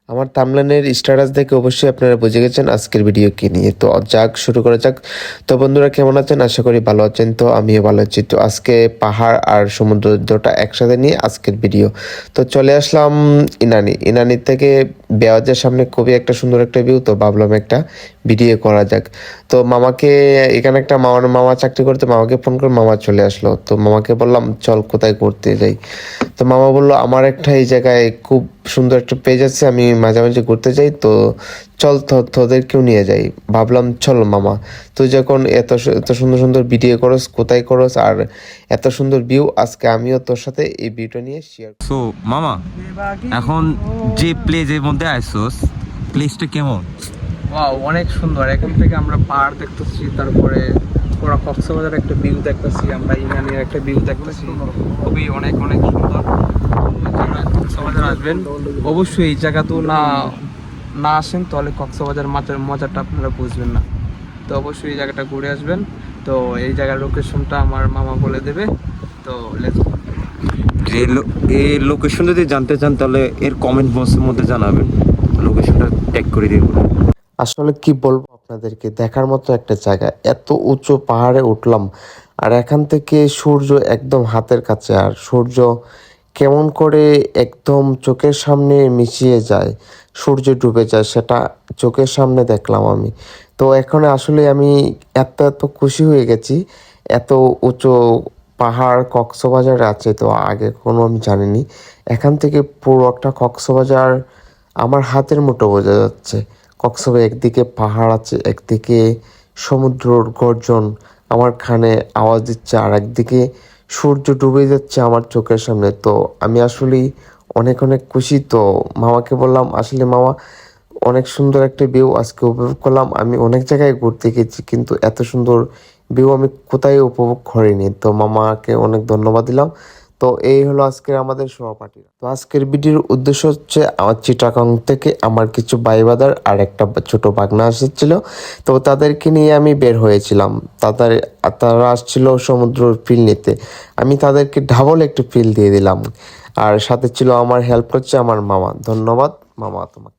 আমার থাম্বনেলের স্ট্যাটাস দেখে অবশ্যই আপনারা বুঝে গেছেন আজকের ভিডিও কি নিয়ে। তো যাক, শুরু করা যাক। তো বন্ধুরা, কেমন আছেন? আশা করি ভালো আছেন। তো আমিও ভালো আছি। তো আজকে পাহাড় আর সমুদ্র দুটোটা একসাথে নিয়ে আজকের ভিডিও। তো চলে আসলাম ইনানি থেকে বেওয়াজের সামনে খুবই একটা সুন্দর একটা ভিউ। তো ভাবলাম একটা ভিডিও করা যাক। তো মামাকে, এখানে একটা মামা চাকরি করতে, মামাকে ফোন করে মামা চলে আসলো। তো মামাকে বললাম চল কোথায় ঘুরতে যাই। তো মামা বললো আমার একটা এই জায়গায় খুব সুন্দর একটা পেজ আছে, আমি মাঝে মাঝে ঘুরতে যাই, তো চল তোদেরকেও নিয়ে যাই। ভাবলাম চল মামা, তুই যখন এত সুন্দর সুন্দর ভিডিও করস, কোথায় করস আর এত সুন্দর ভিউ, আজকে আমিও তোর সাথে এই ভিউটা নিয়ে শেয়ার। সো মামা, এখন যে প্লেসের মধ্যে আইসোস, প্লেসটা কেমন? ওয়াও, অনেক সুন্দর। এখান থেকে আমরা পাহাড় দেখতেছি, তারপরে পুরো কক্সবাজারের একটা ভিউ দেখতেছি, আমরা ইনানির একটা ভিউ দেখতেছি। খুবই অনেক অনেক সুন্দর। যারা কক্সবাজার আসবেন অবশ্যই এই জায়গা তো না আসেন তাহলে কক্সবাজার মজাটা আপনারা বুঝবেন না। তো অবশ্যই এই জায়গাটা ঘুরে আসবেন। তো এই জায়গার লোকেশনটা আমার মামা বলে দেবে। তো লেটস গো। এই লোকেশন যদি জানতে চান তাহলে এর কমেন্ট বক্সের মধ্যে জানাবেন, লোকেশনটা ট্যাগ করে দিব। আসলে কি বলবো আপনাদেরকে, দেখার মতো একটা জায়গা। এত উঁচু পাহাড়ে উঠলাম, আর এখান থেকে সূর্য একদম হাতের কাছে, আর সূর্য কেমন করে একদম চোখের সামনে মিশিয়ে যায়, সূর্য ডুবে যায়, সেটা চোখের সামনে দেখলাম আমি। তো এখন আসলে আমি এত এত খুশি হয়ে গেছি। এত উঁচু পাহাড় কক্সবাজারে আছে, তো আগে কোনো আমি জানিনি। এখান থেকে পুরো একটা কক্সবাজার আমার হাতের মুঠো বোঝা যাচ্ছে। কক্সবাজার একদিকে পাহাড় আছে, একদিকে সমুদ্রর গর্জন আমার কানে আওয়াজ দিচ্ছে, আর একদিকে সূর্য ডুবে যাচ্ছে আমার চোখের সামনে। তো আমি আসলেই অনেক অনেক খুশি। তো মামাকে বললাম, আসলে মামা অনেক সুন্দর একটা ভিউ আজকে উপভোগ করলাম। আমি অনেক জায়গায় ঘুরতে গেছি, কিন্তু এত সুন্দর ভিউ আমি কোথায় উপভোগ করিনি। তো মামাকে অনেক ধন্যবাদ দিলাম। তো এই হলো আজকের আমাদের সহপাঠী। তো আজকের ভিডিওর উদ্দেশ্য হচ্ছে, আমার চিটাগাং থেকে আমার কিছু ভাই ব্রাদার আর একটা ছোট ভাগনা এসেছিল। তো তাদেরকে নিয়ে আমি বের হয়েছিলাম। তারা আসছিল সমুদ্রের ফিল নিতে। আমি তাদেরকে ডাবল একটু ফিল দিয়ে দিলাম। আর সাথে ছিল, আমার হেল্প করছে আমার মামা। ধন্যবাদ মামা তোমাকে।